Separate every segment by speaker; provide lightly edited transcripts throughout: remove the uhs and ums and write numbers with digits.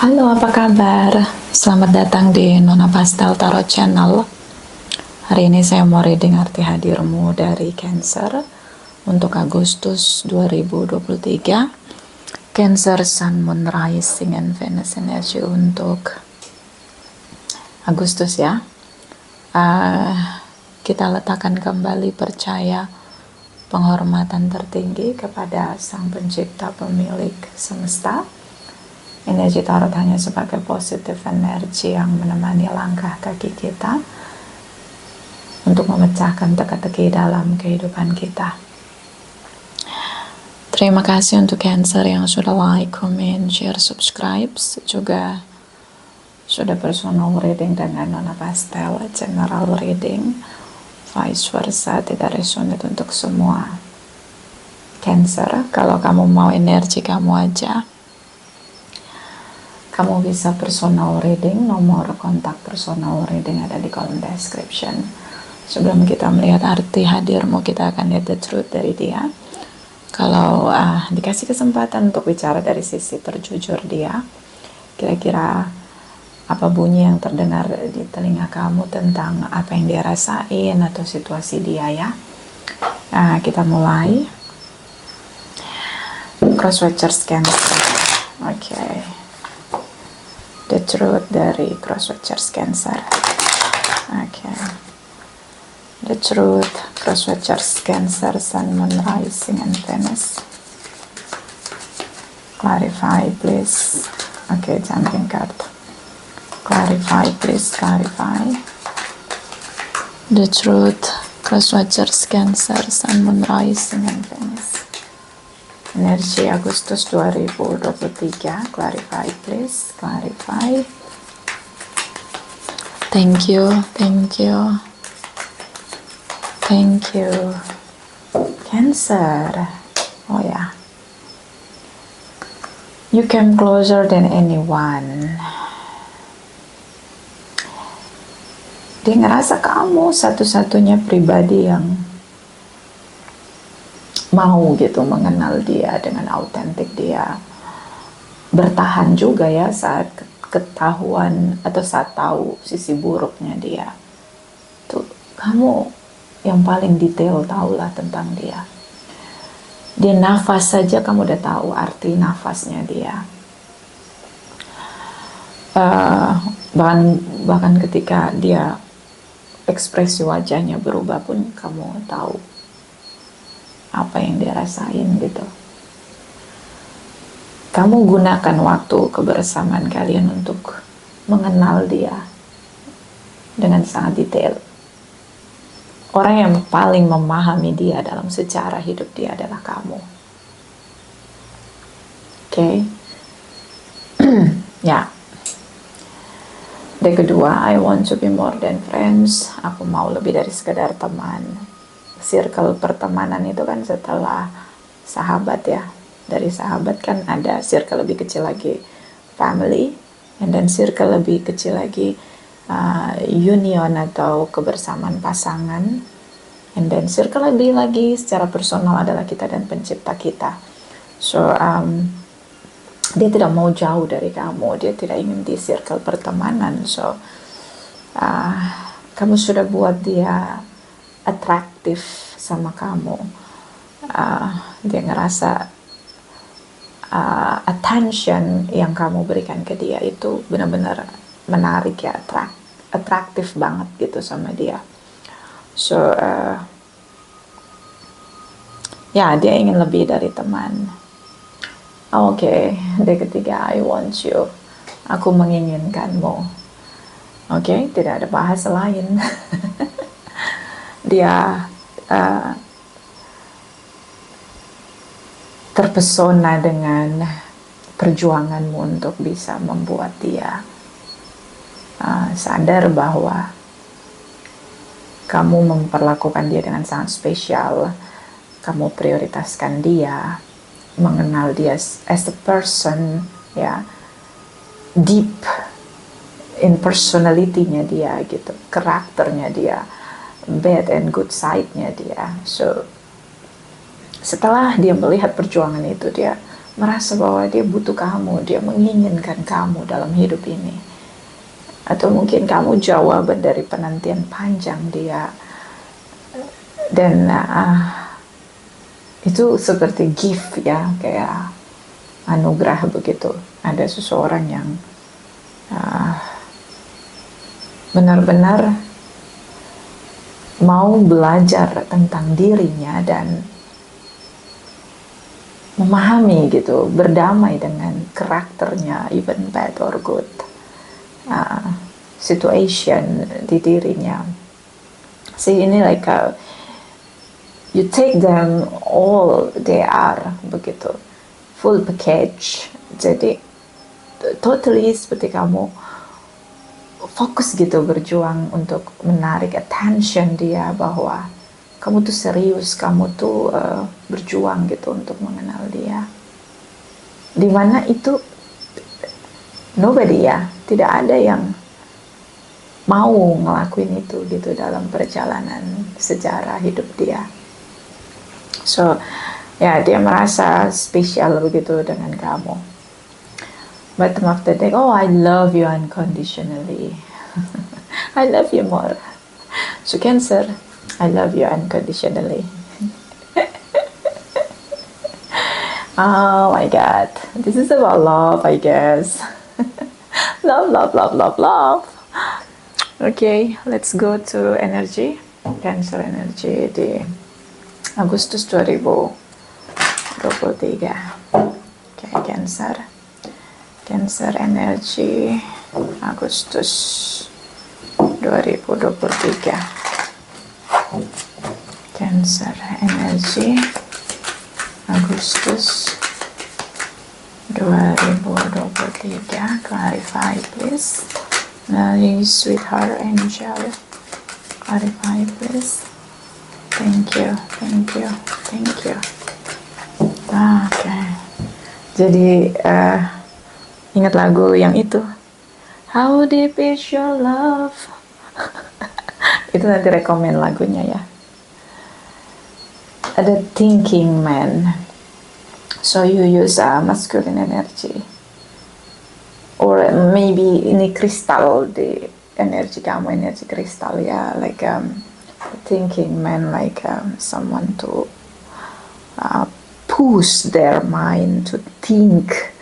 Speaker 1: Halo, apa kabar? Selamat datang di Nona Pastel Tarot Channel. Hari ini saya mau reading arti hadirmu dari Cancer untuk Agustus 2023. Cancer, Sun, Moon, Rising, and Venus energy untuk Agustus ya. Kita letakkan kembali percaya penghormatan tertinggi kepada Sang Pencipta Pemilik Semesta. Energi tarot hanya sebagai positif energi yang menemani langkah kaki kita untuk memecahkan teka-teki dalam kehidupan kita. Terima kasih untuk Cancer yang sudah like, comment, share, subscribe, juga sudah personal reading dengan Nona Pastel, general reading, vice versa, tidak resonate untuk semua Cancer. Kalau kamu mau energi kamu aja, kamu bisa personal reading. Nomor kontak personal reading ada di kolom description. Sebelum kita melihat arti hadirmu, kita akan lihat the truth dari dia. Kalau dikasih kesempatan untuk bicara dari sisi terjujur dia, kira-kira apa bunyi yang terdengar di telinga kamu tentang apa yang dia rasain atau situasi dia ya. Kita mulai. Crosswatchers Cancer. Oke. The truth dari Crosswatchers Cancer. Okay. The truth, Crosswatchers Cancer, Sun, Moon, Rising, and Venus. Clarify, please. Okay, jumping card. Clarify, please. Clarify. The truth, Crosswatchers Cancer, Sun, Moon, Rising, and Venus. Energi Agustus 2023, clarify please, clarify. Thank you, thank you, thank you. Cancer, oh ya, you came closer than anyone. Dia ngerasa kamu satu-satunya pribadi yang mau gitu mengenal dia dengan autentik. Dia bertahan juga ya saat ketahuan atau saat tahu sisi buruknya dia. Tuh, kamu yang paling detail tahulah tentang dia. Dia nafas saja kamu udah tahu arti nafasnya dia. Bahkan ketika dia ekspresi wajahnya berubah pun kamu tahu apa yang dia rasain gitu. Kamu gunakan waktu kebersamaan kalian untuk mengenal dia dengan sangat detail. Orang yang paling memahami dia dalam sejarah hidup dia adalah kamu. Oke. Ya. Yang kedua, I want to be more than friends. Aku mau lebih dari sekedar teman. Circle pertemanan itu kan setelah sahabat ya. Dari sahabat kan ada circle lebih kecil lagi family, and then circle lebih kecil lagi union atau kebersamaan pasangan, and then circle lebih lagi secara personal adalah kita dan pencipta kita. So dia tidak mau jauh dari kamu, dia tidak ingin di circle pertemanan. So kamu sudah buat dia atraktif sama kamu. Dia ngerasa attention yang kamu berikan ke dia itu benar-benar menarik ya, atraktif banget gitu sama dia. So ya, dia ingin lebih dari teman. Oke, yang ketiga, I want you. Aku menginginkanmu. Oke, tidak ada bahasa lain. Dia terpesona dengan perjuanganmu untuk bisa membuat dia sadar bahwa kamu memperlakukan dia dengan sangat spesial. Kamu prioritaskan dia, mengenal dia as a person ya, deep in personality-nya dia gitu, karakternya dia, bad and good side-nya dia. So setelah dia melihat perjuangan itu, dia merasa bahwa dia butuh kamu, dia menginginkan kamu dalam hidup ini. Atau mungkin kamu jawaban dari penantian panjang dia. Dan itu seperti gift ya, kayak anugerah begitu. Ada seseorang yang benar-benar mau belajar tentang dirinya dan memahami gitu, berdamai dengan karakternya, even bad or good situation di dirinya. See, ini like you take them all they are, begitu, full package. Jadi totally seperti kamu fokus gitu berjuang untuk menarik attention dia, bahwa kamu tuh serius, kamu tuh berjuang gitu untuk mengenal dia. Dimana itu nobody ya, tidak ada yang mau ngelakuin itu gitu dalam perjalanan sejarah hidup dia. So ya, dia merasa spesial begitu dengan kamu. Bottom of the deck, oh I love you unconditionally. I love you more. So Cancer, I love you unconditionally. Oh my God, this is about love, I guess. Love, love, love, love, love. Okay, let's go to energy. Cancer energy di Agustus 2023. Okay, Cancer. Cancer energy Agustus 2023. Cancer energy Agustus 2023. Clarify please. Sweetheart angel, clarify please. Thank you, thank you, thank you. Okay. Jadi ingat lagu yang itu, How Deep Is Your Love. Itu nanti rekomen lagunya ya. Ada thinking man, so you use masculine energy, or maybe ini kristal di energi kamu, energi kristal ya, like thinking man, like someone to push their mind to think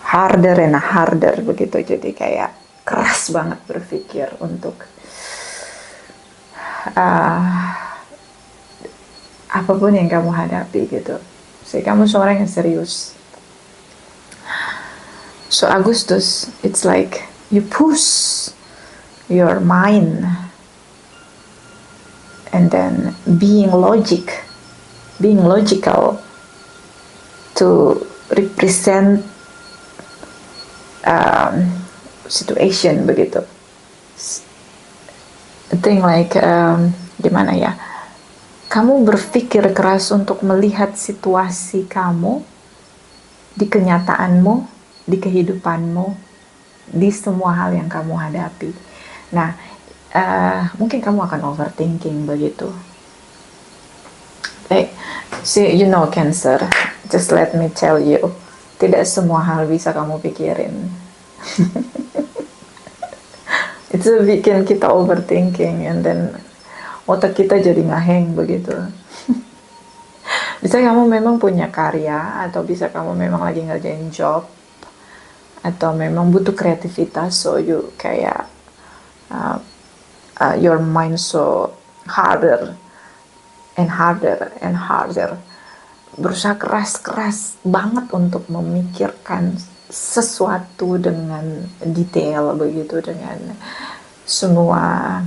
Speaker 1: harder and harder begitu. Jadi kayak keras banget berpikir untuk apapun yang kamu hadapi gitu. Jadi kamu seorang yang serius. So Agustus, it's like you push your mind and then being logical to represent situation begitu. I think like gimana ya? Kamu berpikir keras untuk melihat situasi kamu di kenyataanmu, di kehidupanmu, di semua hal yang kamu hadapi. Nah, mungkin kamu akan overthinking begitu. See, you know Cancer, just let me tell you, tidak semua hal bisa kamu pikirin. Itu bikin kita overthinking, and then otak kita jadi ngaheng begitu. Bisa kamu memang punya karya, atau bisa kamu memang lagi ngerjain job, atau memang butuh kreativitas, so you kayak your mind so harder and harder and harder, berusaha keras banget untuk memikirkan sesuatu dengan detail begitu, dengan semua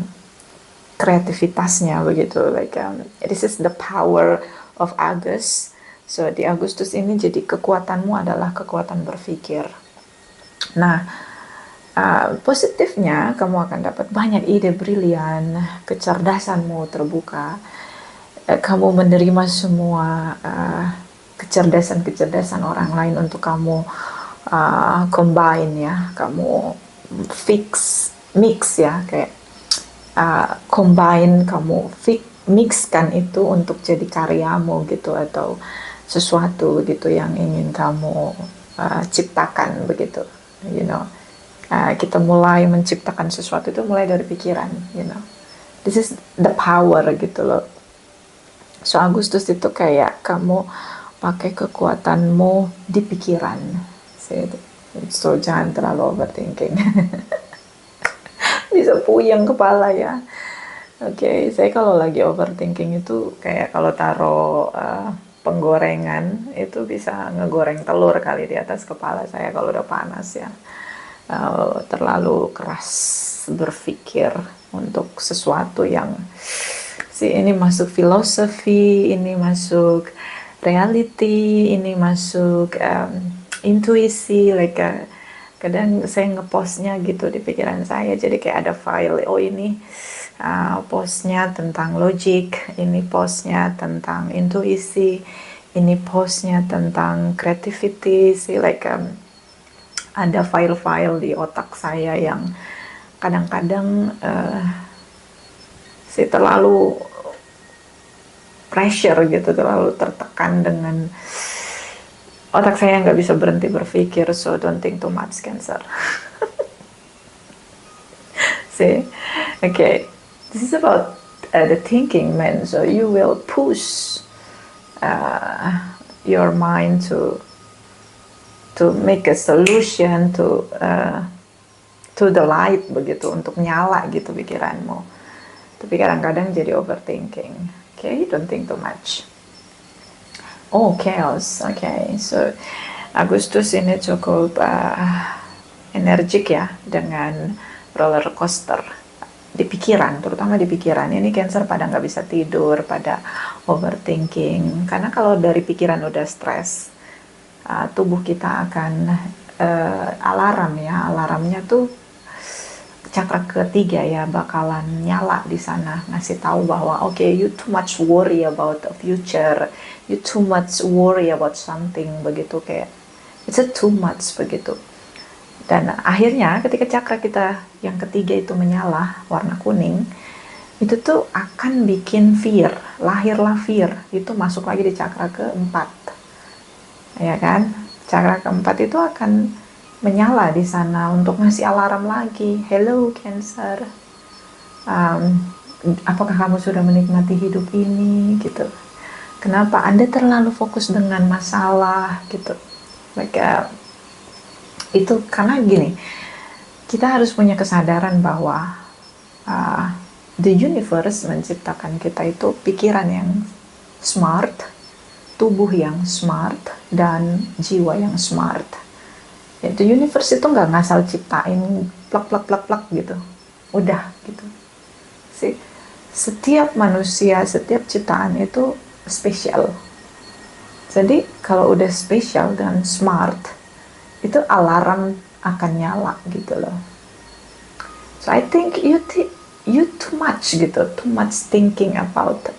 Speaker 1: kreativitasnya begitu. Like this is the power of August. So di Agustus ini jadi kekuatanmu adalah kekuatan berpikir. Nah, positifnya kamu akan dapat banyak ide brilian, kecerdasanmu terbuka, kamu menerima semua kecerdasan orang lain untuk kamu combine ya, kamu mix ya, kayak combine, kamu mixkan itu untuk jadi karyamu gitu, atau sesuatu begitu yang ingin kamu ciptakan begitu, you know. Kita mulai menciptakan sesuatu itu mulai dari pikiran, you know. This is the power gitu loh. So Agustus itu kayak kamu pakai kekuatanmu di pikiran. So jangan terlalu overthinking. Bisa puyeng kepala ya. Oke, saya kalau lagi overthinking itu kayak kalau taruh penggorengan itu bisa ngegoreng telur kali di atas kepala saya kalau udah panas ya. Terlalu keras berpikir untuk sesuatu yang ini masuk filosofi, ini masuk reality, ini masuk intuisi, kadang saya ngepostnya gitu di pikiran saya, jadi kayak ada file, oh ini postnya tentang logik, ini postnya tentang intuisi, ini postnya tentang creativity, ada file-file di otak saya yang kadang-kadang terlalu pressure gitu, terlalu tertekan dengan otak saya nggak bisa berhenti berpikir. So don't think too much, Cancer. Okay, this is about the thinking, man. So you will push your mind to make a solution to the light begitu, untuk nyala gitu pikiranmu. Tapi kadang-kadang jadi overthinking. Okay, don't think too much. Oh, chaos. Okay, so Agustus ini cukup energik ya, dengan roller coaster di pikiran, terutama di pikiran. Ini Cancer pada nggak bisa tidur, pada overthinking. Karena kalau dari pikiran udah stres, tubuh kita akan alarm ya, alarmnya tuh cakra ketiga ya bakalan nyala di sana, ngasih tahu bahwa okay, you too much worry about the future, you too much worry about something begitu, kayak it's a too much begitu. Dan akhirnya ketika cakra kita yang ketiga itu menyala warna kuning, itu tuh akan bikin fear, lahirlah fear, itu masuk lagi di cakra keempat, ya kan? Cakra keempat itu akan menyala di sana untuk ngasih alarm lagi. Hello Cancer, apakah kamu sudah menikmati hidup ini gitu? Kenapa Anda terlalu fokus dengan masalah gitu? Itu karena gini, kita harus punya kesadaran bahwa the universe menciptakan kita itu pikiran yang smart, tubuh yang smart, dan jiwa yang smart. The universe itu nggak ngasal ciptain plak gitu, udah gitu. Setiap manusia, setiap ciptaan itu spesial. Jadi kalau udah spesial dan smart, itu alarm akan nyala gitu loh. So I think you too much gitu, too much thinking about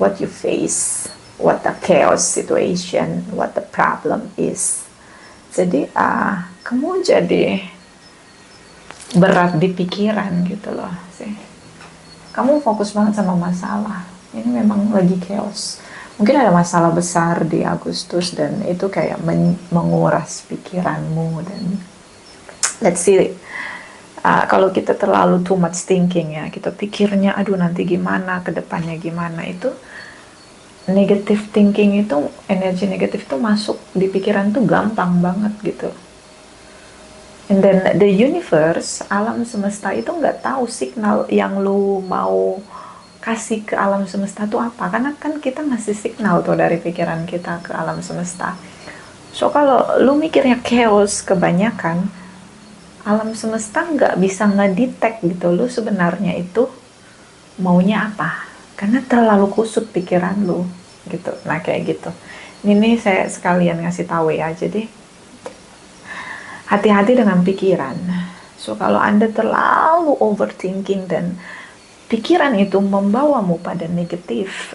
Speaker 1: what you face, what the chaos situation, what the problem is. Jadi kamu jadi berat di pikiran gitu loh sih. Kamu fokus banget sama masalah. Ini memang lagi chaos. Mungkin ada masalah besar di Agustus dan itu kayak menguras pikiranmu. Dan let's see, kalau kita terlalu too much thinking ya, kita pikirnya aduh nanti gimana, kedepannya gimana, itu negative thinking itu, energi negatif itu masuk di pikiran tuh gampang banget gitu. And then the universe, alam semesta itu nggak tahu signal yang lu mau kasih ke alam semesta tuh apa, karena kan kita ngasih signal tuh dari pikiran kita ke alam semesta. So kalau lu mikirnya chaos kebanyakan, alam semesta nggak bisa ngedetect gitu lu sebenarnya itu maunya apa, karena terlalu kusut pikiran lu gitu. Nah kayak gitu. Ini saya sekalian ngasih tahu ya, jadi hati-hati dengan pikiran. So kalau Anda terlalu overthinking dan pikiran itu membawamu pada negatif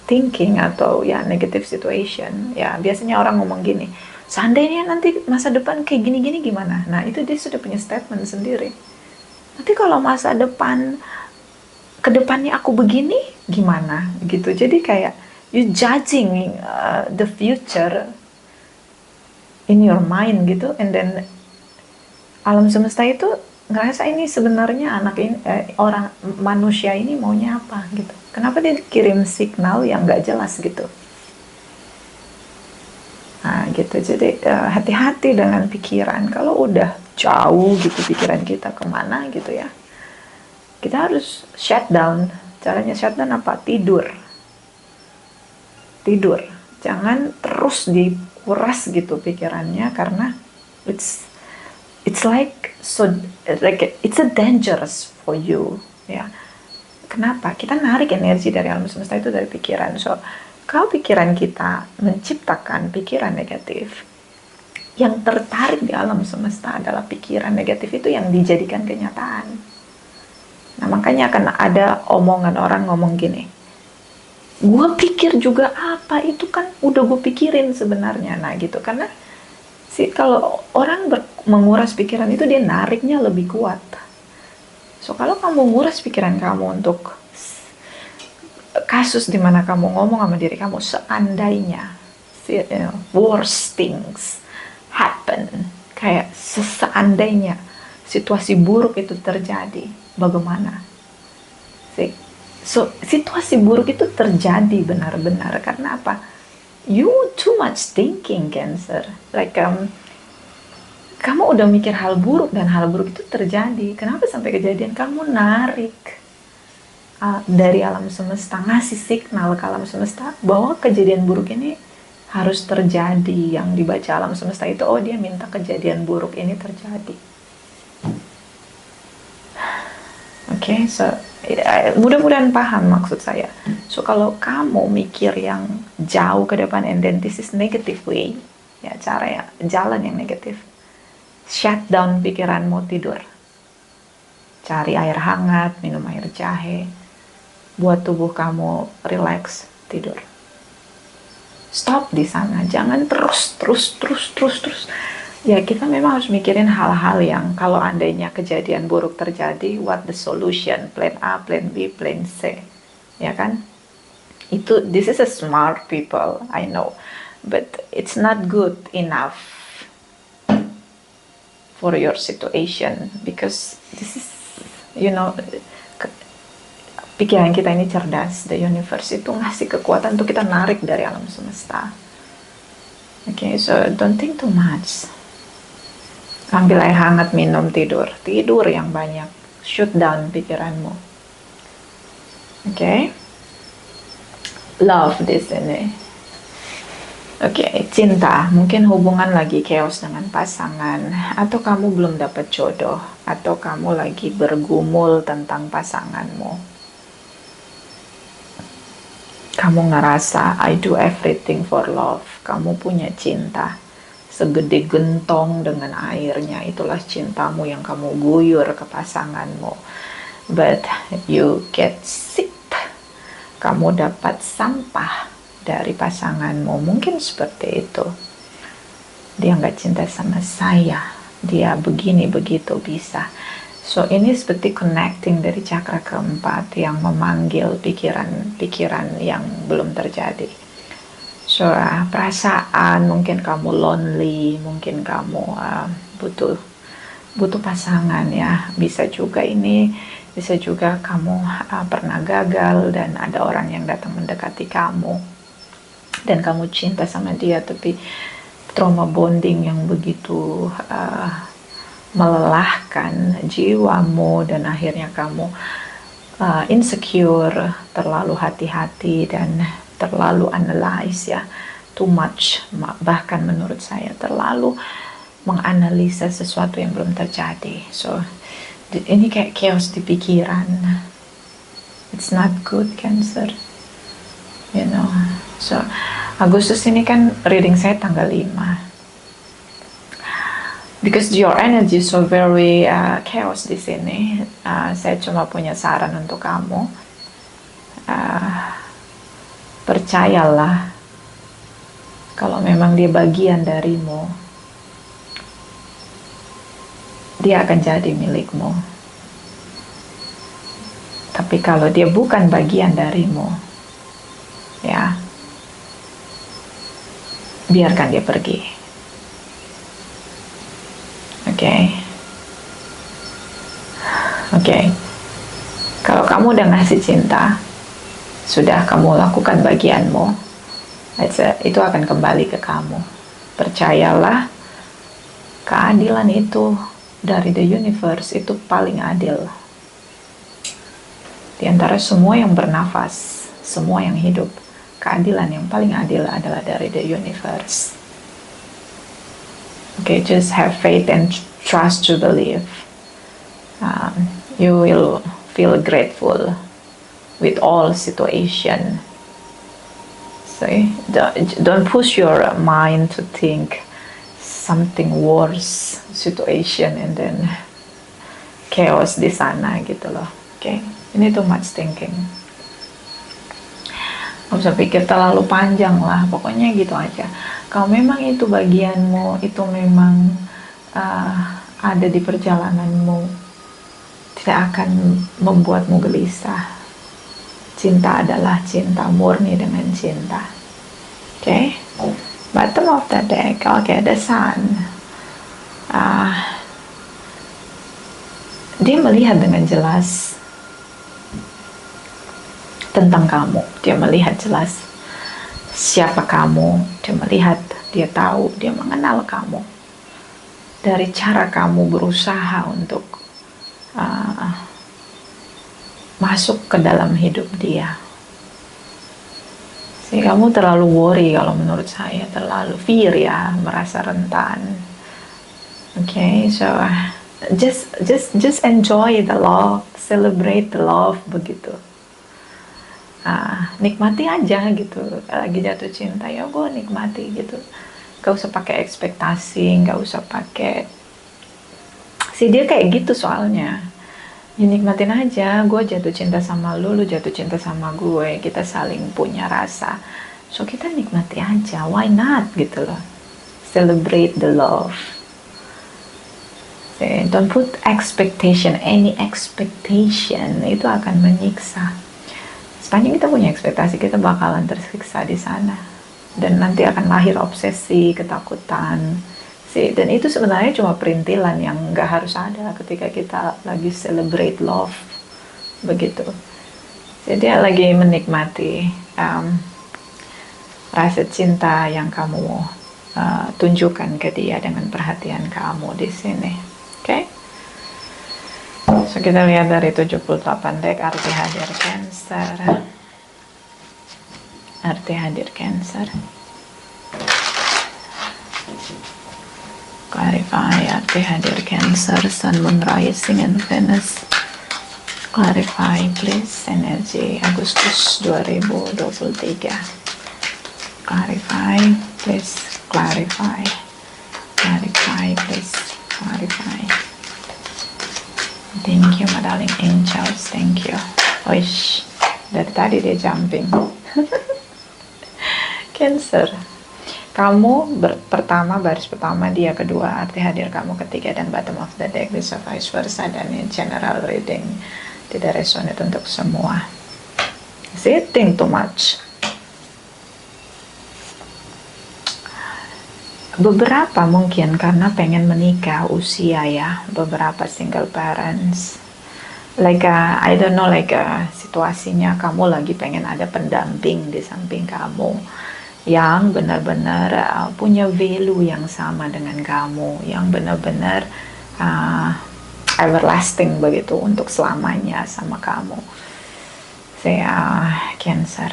Speaker 1: thinking atau ya negative situation, ya biasanya orang ngomong gini, seandainya nanti masa depan kayak gini-gini gimana? Nah itu dia sudah punya statement sendiri. Nanti kalau masa depan kedepannya aku begini gimana gitu. Jadi kayak you judging the future in your mind gitu, and then alam semesta itu ngerasa ini sebenarnya anak ini orang manusia ini maunya apa gitu. Kenapa dia kirim signal yang nggak jelas gitu. Nah gitu, jadi hati-hati dengan pikiran. Kalau udah jauh gitu pikiran kita kemana gitu ya, kita harus shut down. Caranya shut down apa? Tidur. Jangan terus dikuras gitu pikirannya, karena it's like it's a dangerous for you ya. Kenapa? Kita narik energi dari alam semesta itu dari pikiran. So kalau pikiran kita menciptakan pikiran negatif, yang tertarik di alam semesta adalah pikiran negatif itu yang dijadikan kenyataan. Nah makanya akan ada omongan orang ngomong gini, gue pikir juga apa, itu kan udah gue pikirin sebenarnya. Nah gitu, karena kalau orang menguras pikiran itu dia nariknya lebih kuat. So kalau kamu nguras pikiran kamu untuk kasus dimana kamu ngomong sama diri kamu, seandainya worst things happen, kayak seandainya situasi buruk itu terjadi, bagaimana? So situasi buruk itu terjadi benar-benar karena apa? You too much thinking, Cancer. Like kamu udah mikir hal buruk dan hal buruk itu terjadi. Kenapa sampai kejadian? Kamu narik dari alam semesta, ngasih signal ke alam semesta bahwa kejadian buruk ini harus terjadi. Yang dibaca alam semesta itu, oh dia minta kejadian buruk ini terjadi. Oke, so mudah-mudahan paham maksud saya. So kalau kamu mikir yang jauh ke depan, and then this is negative way, ya jalan yang negatif, shut down pikiranmu, tidur. Cari air hangat, minum air jahe, buat tubuh kamu relax, tidur. Stop di sana, jangan terus. Ya kita memang harus mikirin hal-hal yang kalau andainya kejadian buruk terjadi, what the solution, plan A, plan B, plan C, ya kan? This is a smart people, I know, but it's not good enough for your situation, because this is, pikiran kita ini cerdas, the universe itu ngasih kekuatan untuk kita narik dari alam semesta. Okay, so don't think too much. Ambil air hangat, minum, tidur yang banyak, shoot down pikiranmu. Okay, love di sini. Okay, cinta, mungkin hubungan lagi chaos dengan pasangan, atau kamu belum dapat jodoh, atau kamu lagi bergumul tentang pasanganmu. Kamu ngerasa I do everything for love, kamu punya cinta segede gentong dengan airnya, itulah cintamu yang kamu guyur ke pasanganmu. But you get sick, kamu dapat sampah dari pasanganmu, mungkin seperti itu. Dia nggak cinta sama saya, dia begini begitu bisa. So ini seperti connecting dari chakra keempat yang memanggil pikiran-pikiran yang belum terjadi. So perasaan, mungkin kamu lonely, mungkin kamu butuh pasangan ya. Bisa juga kamu pernah gagal dan ada orang yang datang mendekati kamu dan kamu cinta sama dia, tapi trauma bonding yang begitu melelahkan jiwamu, dan akhirnya kamu insecure, terlalu hati-hati dan terlalu analyze ya, too much, bahkan menurut saya terlalu menganalisa sesuatu yang belum terjadi. So ini kayak chaos di pikiran. It's not good, Cancer, so Agustus ini kan reading saya tanggal 5, because your energy is so very chaos di sini. Saya cuma punya saran untuk kamu. Percayalah, kalau memang dia bagian darimu, dia akan jadi milikmu. Tapi Tapi kalau dia bukan bagian darimu, ya, biarkan dia pergi. Oke. Kalau kamu udah ngasih cinta, sudah kamu lakukan bagianmu, itu akan kembali ke kamu. Percayalah, keadilan itu dari the universe itu paling adil. Di antara semua yang bernafas, semua yang hidup, keadilan yang paling adil adalah dari the universe. Just have faith and trust to believe. You will feel grateful with all situation. So don't push your mind to think something worse situation and then chaos di sana gitu loh. Ini too much thinking. Gak usah pikir terlalu panjang lah, pokoknya gitu aja. Kalau memang itu bagianmu, itu memang ada di perjalananmu, tidak akan membuatmu gelisah. Cinta adalah cinta, murni dengan cinta. Bottom of the deck, the sun. Dia melihat dengan jelas tentang kamu. Dia melihat jelas siapa kamu. Dia melihat, dia tahu, dia mengenal kamu. Dari cara kamu berusaha untuk masuk ke dalam hidup dia. Kamu terlalu worry kalau menurut saya, terlalu fear ya, merasa rentan. So just enjoy the love, celebrate the love begitu. Nikmati aja gitu. Lagi jatuh cinta ya gue nikmati gitu. Gak usah pakai ekspektasi, gak usah pakai. Dia kayak gitu soalnya. Ya nikmatin aja, gue jatuh cinta sama lu jatuh cinta sama gue, kita saling punya rasa, so kita nikmati aja, why not gitu loh, celebrate the love. Don't put expectation, any expectation itu akan menyiksa. Sepanjang kita punya ekspektasi, kita bakalan tersiksa di sana, dan nanti akan lahir obsesi, ketakutan. Dan itu sebenarnya cuma perintilan yang nggak harus ada ketika kita lagi celebrate love begitu. Jadi lagi menikmati rasa cinta yang kamu tunjukkan ke dia dengan perhatian kamu di sini. So kita lihat dari 78 deck arti hadir Cancer. Arti hadir Cancer. Clarify arti hadir Cancer, Sun, Moon, Rising, and Venus. Clarify please energi Agustus 2023. Clarify please, clarify. Clarify please, clarify. Thank you my darling angels, thank you. Wish, dari tadi dia jumping. Cancer, kamu pertama, baris pertama, dia kedua, arti hadir kamu ketiga, dan bottom of the deck bisa vice versa, dan ini general reading, tidak resonate untuk semua. Think too much. Beberapa mungkin karena pengen menikah usia ya, beberapa single parents, I don't know, situasinya kamu lagi pengen ada pendamping di samping kamu yang benar-benar punya value yang sama dengan kamu, yang benar-benar everlasting begitu untuk selamanya sama kamu. Cancer,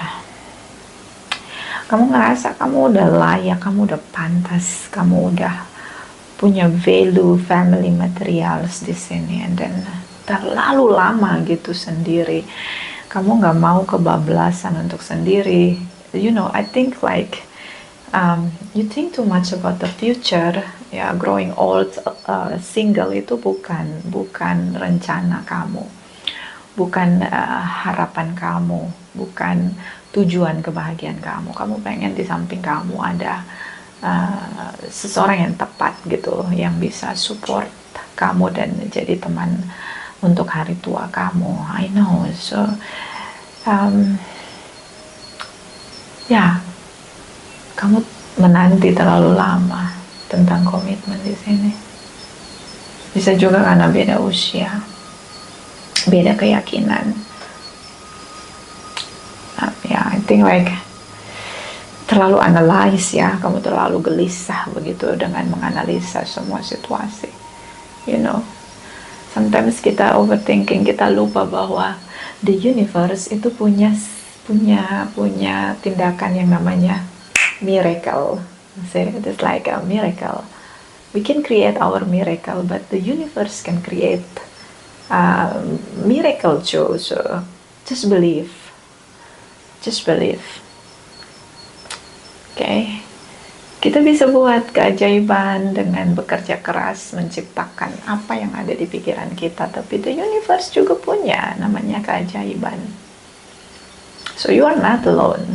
Speaker 1: kamu ngerasa kamu udah layak, kamu udah pantas, kamu udah punya value family materials di sini, and then terlalu lama gitu sendiri, kamu nggak mau kebablasan untuk sendiri. I think you think too much about the future. Growing old, single itu bukan rencana kamu, bukan harapan kamu, bukan tujuan kebahagiaan kamu. Kamu pengen di samping kamu ada seseorang yang tepat gitu, yang bisa support kamu dan jadi teman untuk hari tua kamu. I know. So ya, kamu menanti terlalu lama tentang komitmen di sini. Bisa juga karena beda usia, beda keyakinan. I think like terlalu analyze ya, kamu terlalu gelisah begitu dengan menganalisa semua situasi. Sometimes kita overthinking, kita lupa bahwa the universe itu punya tindakan yang namanya miracle. It's like a miracle. We can create our miracle, but the universe can create miracle too. So just believe. Okay. Kita bisa buat keajaiban dengan bekerja keras menciptakan apa yang ada di pikiran kita, tapi the universe juga punya namanya keajaiban. So you are not alone.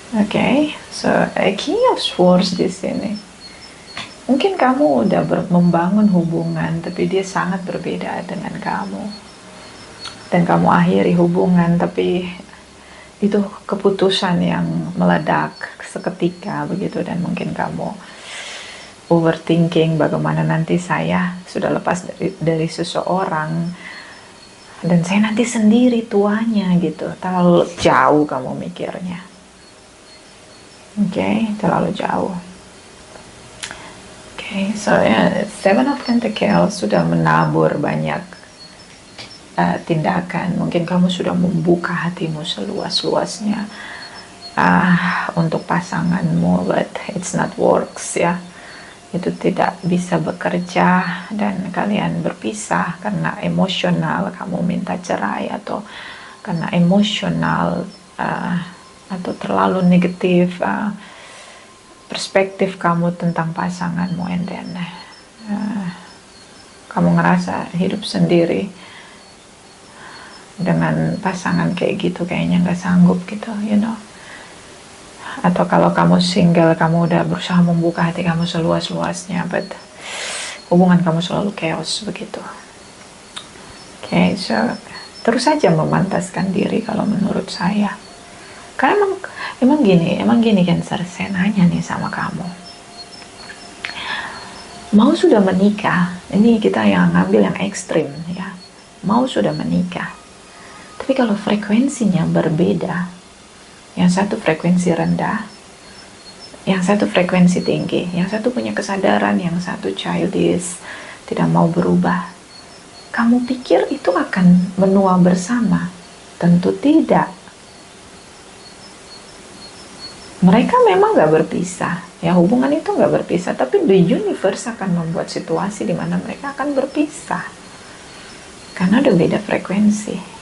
Speaker 1: Okay, so King of Swords di sini. Mungkin kamu udah membangun hubungan, tapi dia sangat berbeda dengan kamu. Dan kamu akhiri hubungan, tapi itu keputusan yang meledak seketika begitu, dan mungkin kamu overthinking bagaimana nanti saya sudah lepas dari seseorang dan saya nanti sendiri tuanya gitu. Terlalu jauh kamu mikirnya. Okay, terlalu jauh. Okay, so Seven of Pentacles sudah menabur banyak tindakan. Mungkin kamu sudah membuka hatimu seluas-luasnya untuk pasanganmu, but it's not works ya. Itu tidak bisa bekerja dan kalian berpisah karena emosional, kamu minta cerai atau karena emosional atau terlalu negatif perspektif kamu tentang pasanganmu, and then kamu ngerasa hidup sendiri dengan pasangan kayak gitu, kayaknya nggak sanggup gitu, Atau kalau kamu single, kamu udah berusaha membuka hati kamu seluas-luasnya, but hubungan kamu selalu chaos begitu. Okay, so terus saja memantaskan diri kalau menurut saya. Karena emang gini Cancer, saya nanya nih sama kamu. Mau sudah menikah, ini kita yang ngambil yang ekstrim ya. Mau sudah menikah, tapi kalau frekuensinya berbeda, yang satu frekuensi rendah, yang satu frekuensi tinggi, yang satu punya kesadaran, yang satu childish, tidak mau berubah. Kamu pikir itu akan menua bersama? Tentu tidak. Mereka memang gak berpisah, ya hubungan itu gak berpisah, tapi the universe akan membuat situasi di mana mereka akan berpisah. Karena udah beda frekuensi.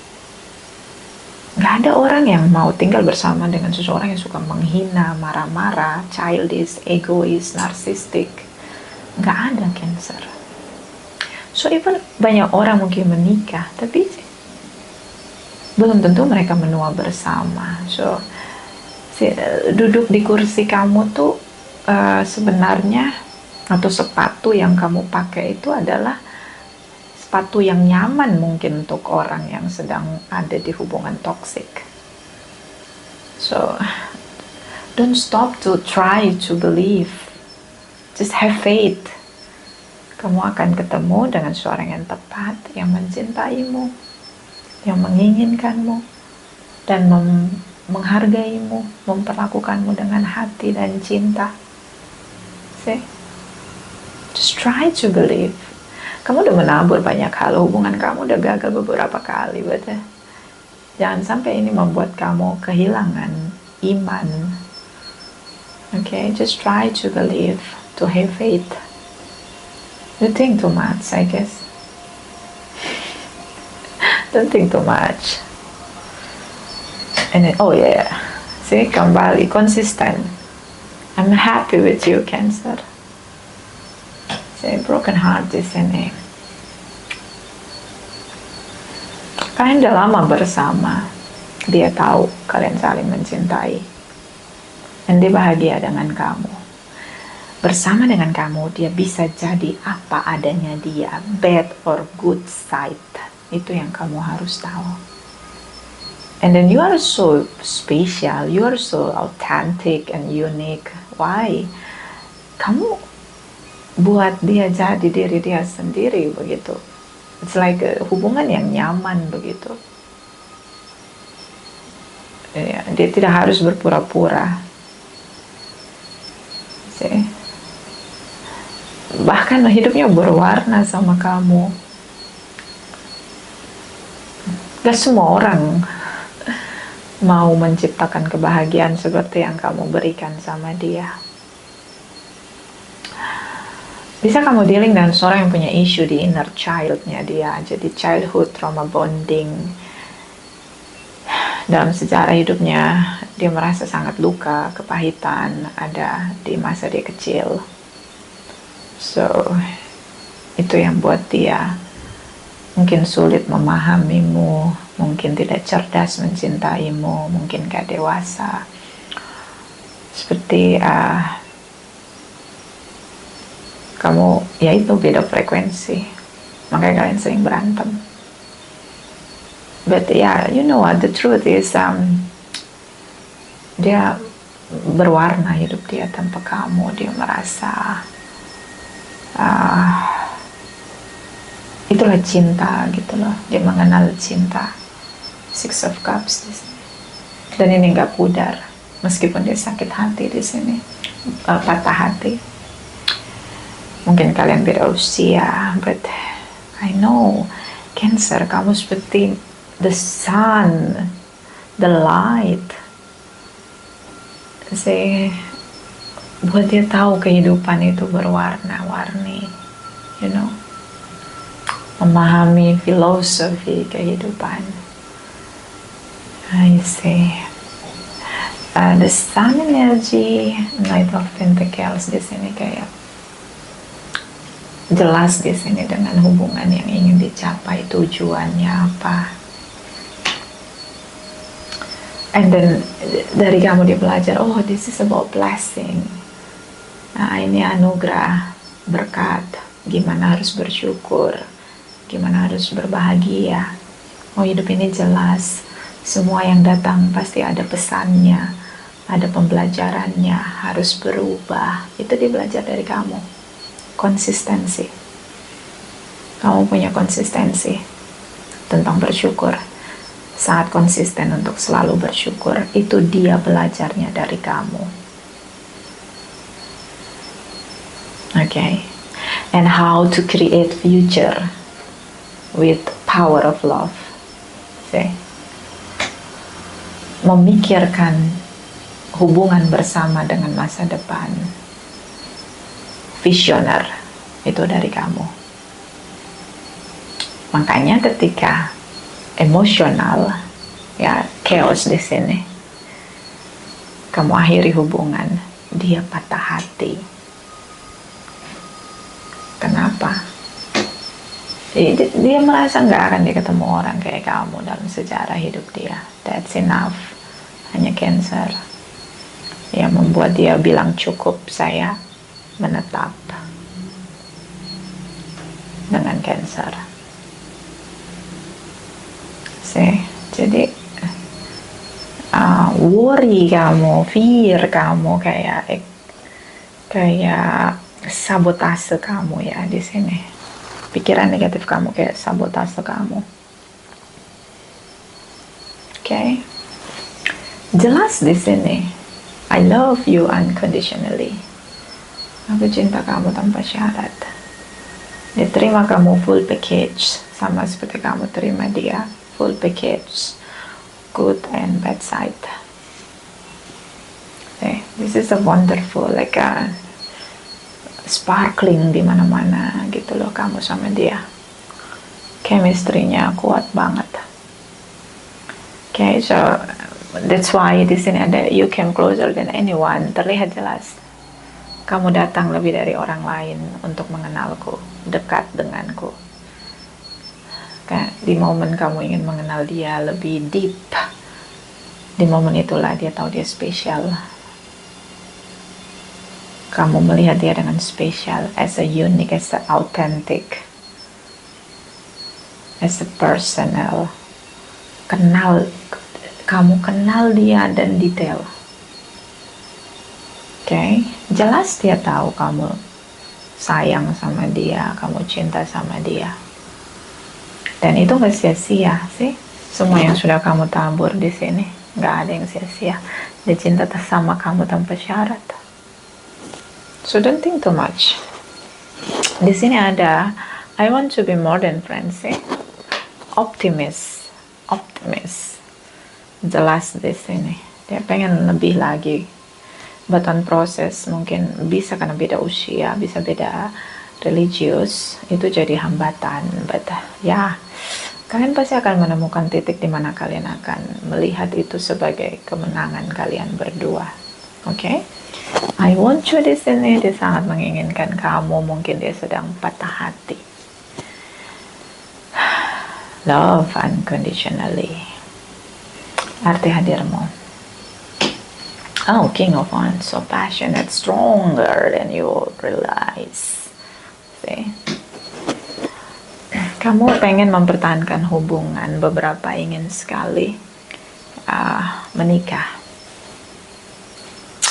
Speaker 1: Gak ada orang yang mau tinggal bersama dengan seseorang yang suka menghina, marah-marah, childish, egois, narsistik. Gak ada, Cancer. So even banyak orang mungkin menikah, tapi belum tentu mereka menua bersama. So duduk di kursi kamu tuh sebenarnya, atau sepatu yang kamu pakai itu adalah sepatu yang nyaman mungkin untuk orang yang sedang ada di hubungan toksik. So don't stop to try to believe, just have faith. Kamu akan ketemu dengan seorang yang tepat, yang mencintaimu, yang menginginkanmu, dan menghargaimu, memperlakukanmu dengan hati dan cinta. See? Just try to believe. Kamu udah menabur banyak hal, hubungan kamu udah gagal beberapa kali, betul. Jangan sampai ini membuat kamu kehilangan iman. Okay, just try to believe, to have faith. You think too much, I guess. Don't think too much. And then, oh yeah, see, kembali konsisten. I'm happy with you, Cancer. See, broken heart di sini. Kalian udah lama bersama. Dia tahu kalian saling mencintai, dan dia bahagia dengan kamu. bersama dengan kamu, dia bisa jadi apa adanya dia, bad or good side. Itu yang kamu harus tahu. And then you are so special, you are so authentic and unique. Why? Kamu buat dia jadi diri dia sendiri begitu. It's like hubungan yang nyaman begitu. Dia tidak harus berpura-pura. Bahkan hidupnya berwarna sama kamu. Gak semua orang mau menciptakan kebahagiaan seperti yang kamu berikan sama dia. Bisa kamu dealing dengan seorang yang punya isu di inner child-nya dia, jadi childhood trauma bonding. Dalam sejarah hidupnya, dia merasa sangat luka, kepahitan ada di masa dia kecil. So, itu yang buat dia mungkin sulit memahamimu, mungkin tidak cerdas mencintaimu, mungkin gak dewasa. Seperti kamu, ya itu beda frekuensi, makanya kalian sering berantem. But yeah, you know what, the truth is dia berwarna hidup dia tanpa kamu. Dia merasa itulah cinta gitu loh. Dia mengenal cinta. Six of Cups di sini. Dan ini nggak pudar, meskipun dia sakit hati di sini, patah hati. Mungkin kalian beda usia, but I know Cancer, kamu seperti the sun, the light. Buat dia tahu kehidupan itu berwarna-warni, you know, memahami filosofi kehidupan. I see. The sun energy, Knight of Pentacles di sini kayak jelas di sini dengan hubungan yang ingin dicapai, tujuannya apa. And then dari kamu dia belajar, oh this is about blessing. Nah ini anugerah, berkat, gimana harus bersyukur, gimana harus berbahagia. Oh hidup ini jelas, semua yang datang pasti ada pesannya, ada pembelajarannya, harus berubah. Itu dia belajar dari kamu. Konsistensi. Kamu punya konsistensi tentang bersyukur. Saat konsisten untuk selalu bersyukur, itu dia belajarnya dari kamu. Okay. And how to create future with power of love. See? Memikirkan hubungan bersama dengan masa depan. Visioner, itu dari kamu. Makanya ketika emosional, ya chaos di sini, kamu akhiri hubungan, dia patah hati. Kenapa? Dia merasa nggak akan dia ketemu orang kayak kamu dalam sejarah hidup dia. That's enough. Hanya Cancer yang membuat dia bilang cukup, saya menetap dengan Cancer. Jadi worry kamu, fear kamu, kayak sabotase kamu ya di sini. Pikiran negatif kamu kayak sabotase kamu. Okay? Jelas di sini. I love you unconditionally. Aku cinta kamu tanpa syarat. Dia terima kamu full package, sama seperti kamu terima dia full package, good and bad side. Okay, this is a wonderful, like a sparkling di mana-mana gitu loh kamu sama dia. Chemistry-nya kuat banget. Okay, so that's why di sini ada you came closer than anyone. Terlihat jelas. Kamu datang lebih dari orang lain untuk mengenalku, dekat denganku. Di momen kamu ingin mengenal dia lebih deep, di momen itulah dia tahu dia spesial. Kamu melihat dia dengan spesial, as a unique, as a authentic, as a personal. Kamu kenal dia dan detail. Oke, jelas dia tahu kamu sayang sama dia, kamu cinta sama dia. Dan itu gak sia-sia sih. Semua yang sudah kamu tabur di sini, gak ada yang sia-sia. Dia cinta sama kamu tanpa syarat. So don't think too much. Di sini ada I want to be more than friends, sih. Optimis. Jelas di sini. Dia pengen lebih lagi. But on proses mungkin bisa karena beda usia, bisa beda religius, itu jadi hambatan. But ya, kalian pasti akan menemukan titik di mana kalian akan melihat itu sebagai kemenangan kalian berdua. Oke? I want you di sini, dia sangat menginginkan kamu, mungkin dia sedang patah hati. Love unconditionally. Arti hadirmu. Oh, King of Wands, so passionate, stronger than you realize. See? Kamu pengen mempertahankan hubungan, beberapa ingin sekali menikah.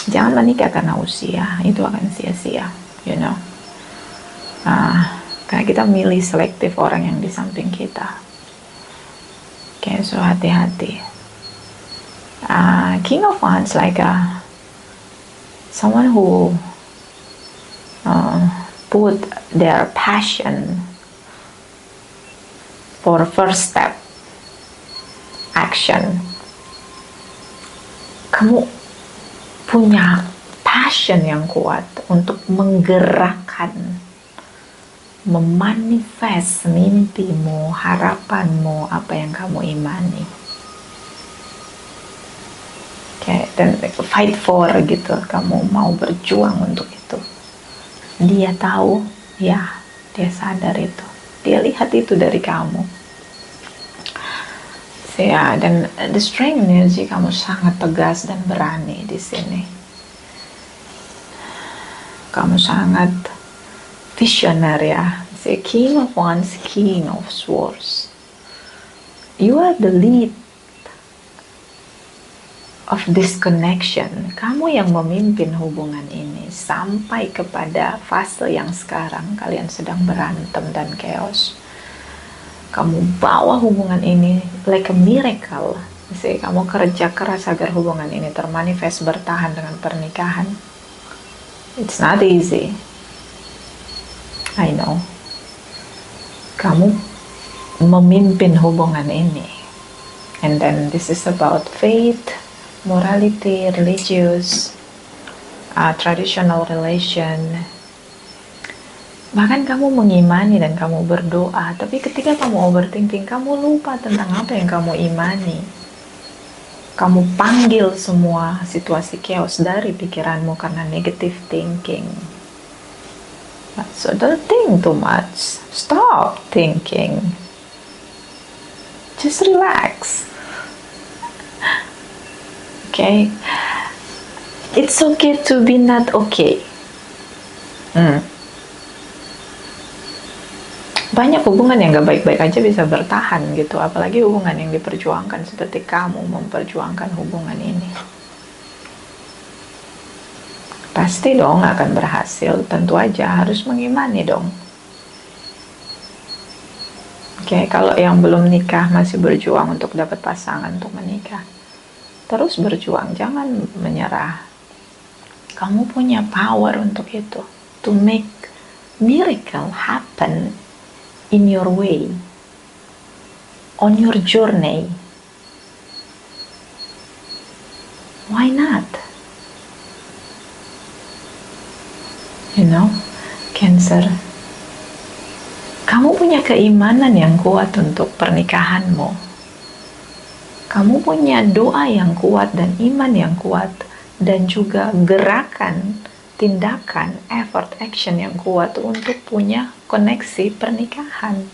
Speaker 1: Jangan menikah karena usia, itu akan sia-sia, you know. Karena kita milih selektif orang yang di samping kita. Okay, so hati-hati. King of Wands like someone who put their passion for first step action. Kamu punya passion yang kuat untuk menggerakkan, memanifest mimpimu, harapanmu, apa yang kamu imani. Oke, dan fight for gitu, kamu mau berjuang untuk itu. Dia tahu, ya, dia sadar itu. Dia lihat itu dari kamu. Ya, dan the strength energy kamu sangat tegas dan berani di sini. Kamu sangat visionary ya. Say King of Wands, King of Swords. You are the lead of this connection. Kamu yang memimpin hubungan ini sampai kepada fase yang sekarang kalian sedang berantem dan chaos. Kamu bawa hubungan ini like a miracle. Jadi kamu kerja keras agar hubungan ini termanifest bertahan dengan pernikahan. It's not easy. I know. Kamu memimpin hubungan ini. And then this is about faith, morality, religious, traditional relation. Bahkan kamu mengimani dan kamu berdoa, tapi ketika kamu overthinking, kamu lupa tentang apa yang kamu imani. Kamu panggil semua situasi chaos dari pikiranmu karena negative thinking. So don't think too much. Stop thinking. Just relax. Okay? It's okay to be not okay. Banyak hubungan yang gak baik-baik aja bisa bertahan gitu, apalagi hubungan yang diperjuangkan seperti kamu memperjuangkan hubungan ini. Pasti dong akan berhasil, tentu aja harus mengimani dong. Oke, kalau yang belum nikah masih berjuang untuk dapat pasangan untuk menikah, terus berjuang, jangan menyerah. Kamu punya power untuk itu, to make miracle happen in your way, on your journey. Why not? You know, Cancer, kamu punya keimanan yang kuat untuk pernikahanmu. Kamu punya doa yang kuat dan iman yang kuat, dan juga gerakan, tindakan, effort, action yang kuat untuk punya koneksi pernikahan.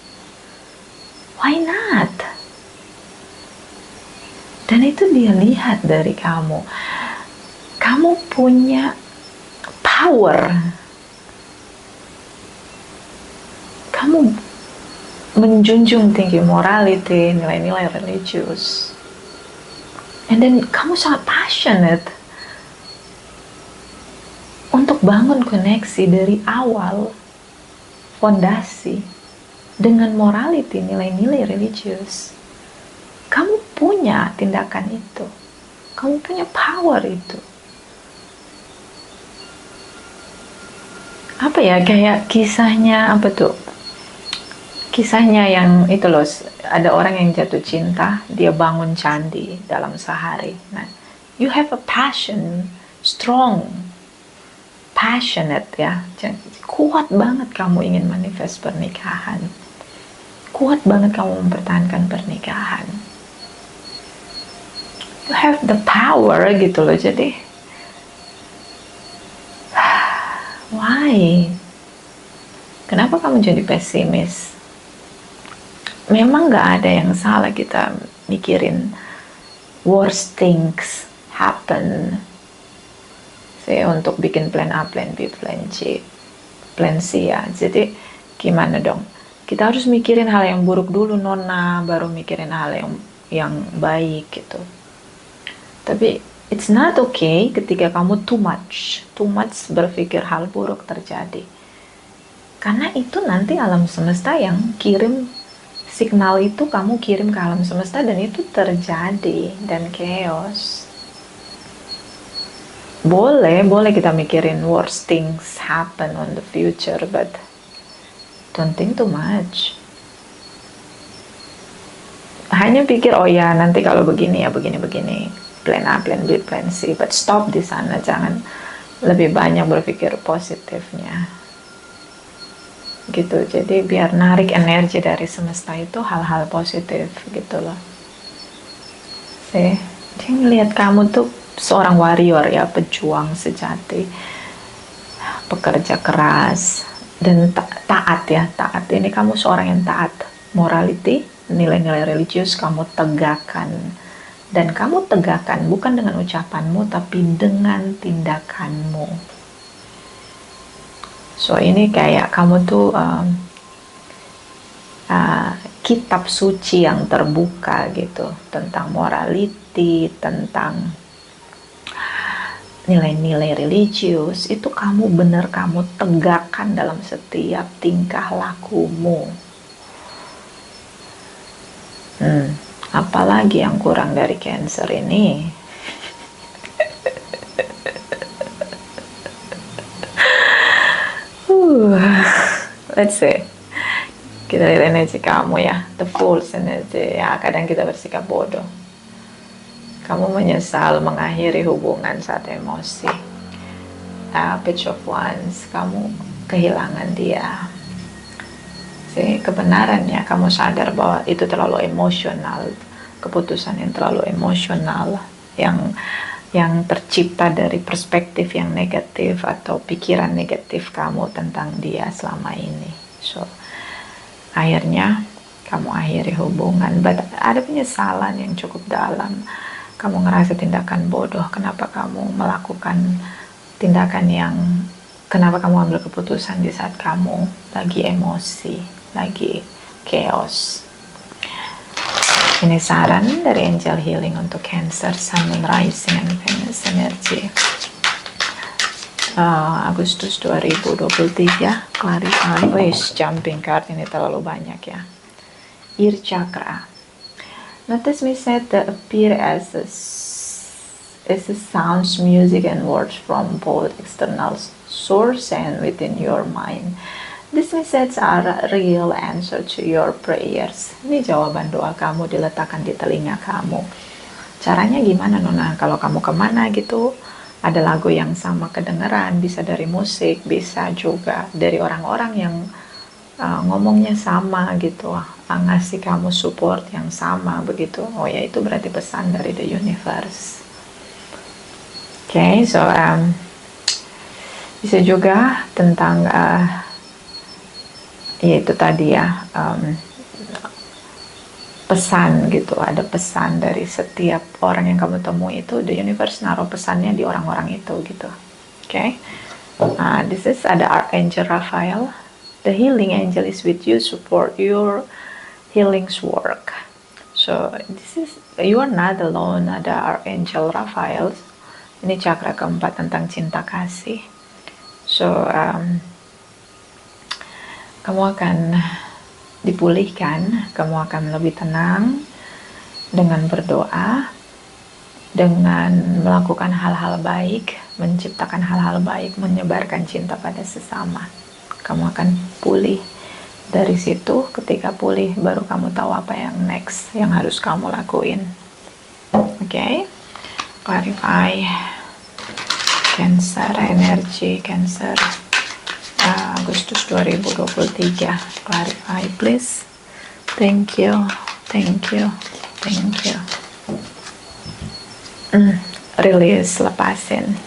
Speaker 1: Why not? Dan itu dia lihat dari kamu. Kamu punya power. Kamu menjunjung tinggi morality, nilai-nilai religius, and then kamu sangat passionate untuk bangun koneksi dari awal, fondasi dengan morality, nilai-nilai religius. Kamu punya tindakan itu, kamu punya power itu. Apa ya, kayak kisahnya apa tuh? Kisahnya yang itu loh, ada orang yang jatuh cinta, dia bangun candi dalam sehari. Nah, you have a passion, strong, passionate ya, kuat banget kamu ingin manifest pernikahan, kuat banget kamu mempertahankan pernikahan. You have the power gitu loh, jadi why? Kenapa kamu jadi pesimis? Memang gak ada yang salah kita mikirin worst things happen. Saya untuk bikin plan A, plan B, plan C, plan C ya. Jadi gimana dong? Kita harus mikirin hal yang buruk dulu, Nona, baru mikirin hal yang baik gitu. Tapi it's not okay ketika kamu too much berpikir hal buruk terjadi. Karena itu nanti alam semesta yang kirim signal itu, kamu kirim ke alam semesta dan itu terjadi dan chaos. Boleh kita mikirin worst things happen on the future, but don't think too much. Hanya pikir, oh ya nanti kalau begini ya begini, plan A, plan B, plan C, but stop di sana, jangan lebih banyak berpikir positifnya. Gitu, jadi biar narik energi dari semesta itu hal-hal positif gitu loh. Dia ngelihat kamu tuh seorang warrior ya, pejuang sejati, pekerja keras dan taat ya, taat. Ini kamu seorang yang taat, morality, nilai-nilai religius kamu tegakkan, dan kamu tegakkan bukan dengan ucapanmu tapi dengan tindakanmu. So ini kayak kamu tuh kitab suci yang terbuka gitu, tentang morality, tentang nilai-nilai religius, itu kamu kamu tegakkan dalam setiap tingkah lakumu. Apalagi yang kurang dari Cancer ini? Let's see. Kita lihat energi kamu ya, the Fool's energy ya. Kadang kita bersikap bodoh. Kamu menyesal mengakhiri hubungan saat emosi. Page of Wands, kamu kehilangan dia. Kebenarannya kamu sadar bahwa itu terlalu emosional, keputusan yang terlalu emosional, yang tercipta dari perspektif yang negatif atau pikiran negatif kamu tentang dia selama ini. So akhirnya kamu akhiri hubungan, but ada penyesalan yang cukup dalam. Kamu ngerasa tindakan bodoh, kenapa kamu melakukan tindakan kenapa kamu ambil keputusan di saat kamu lagi emosi, lagi chaos. Ini saran dari Angel Healing untuk Cancer, Sun, Moon, Rising, and Venus energy. Agustus 2023, clarify. Jumping card ini terlalu banyak ya. Ear chakra. Notice me said that appear as a sounds, music, and words from both external source and within your mind. These messages are real answer to your prayers. Ini jawaban doa kamu diletakkan di telinga kamu. Caranya gimana, Nona? Kalau kamu kemana gitu, ada lagu yang sama kedengeran, bisa dari musik, bisa juga dari orang-orang yang ngomongnya sama gitu, ngasih kamu support yang sama begitu. Oh ya, itu berarti pesan dari the universe. Okay, so bisa juga tentang yaitu tadi ya, pesan gitu, ada pesan dari setiap orang yang kamu temui itu, the universe naruh pesannya di orang-orang itu gitu. Okay, This is ada Archangel Raphael. The healing angel is with you, support your healing's work. So this is, you are not alone. Ada Archangel Raphael. Ini cakra keempat tentang cinta kasih. So kamu akan dipulihkan, kamu akan lebih tenang dengan berdoa, dengan melakukan hal-hal baik, menciptakan hal-hal baik, menyebarkan cinta pada sesama. Kamu akan pulih. Dari situ, ketika pulih, baru kamu tahu apa yang next, yang harus kamu lakuin. Oke? Clarify. Cancer, energi Cancer. Agustus 2023. Clarify, please. Thank you. Thank you. Thank you. Release, lepasin.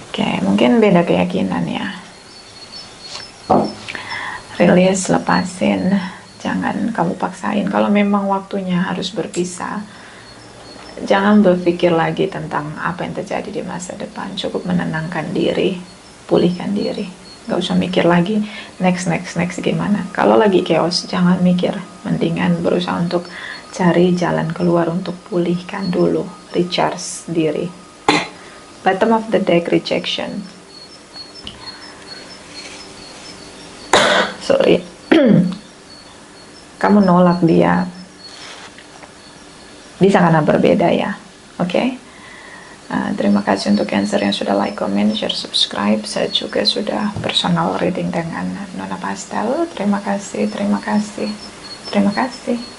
Speaker 1: Oke, mungkin beda keyakinan ya. Release, lepasin, jangan kamu paksain. Kalau memang waktunya harus berpisah, jangan berpikir lagi tentang apa yang terjadi di masa depan. Cukup menenangkan diri, pulihkan diri. Gak usah mikir lagi next gimana. Kalau lagi chaos, jangan mikir. Mendingan berusaha untuk cari jalan keluar untuk pulihkan dulu, recharge diri. Bottom of the deck, rejection. Sorry. Kamu nolak dia. Bisa karena berbeda ya. Oke? Terima kasih untuk Cancer yang sudah like, comment, share, subscribe. Saya juga sudah personal reading dengan Nona Pastel. Terima kasih, terima kasih, terima kasih.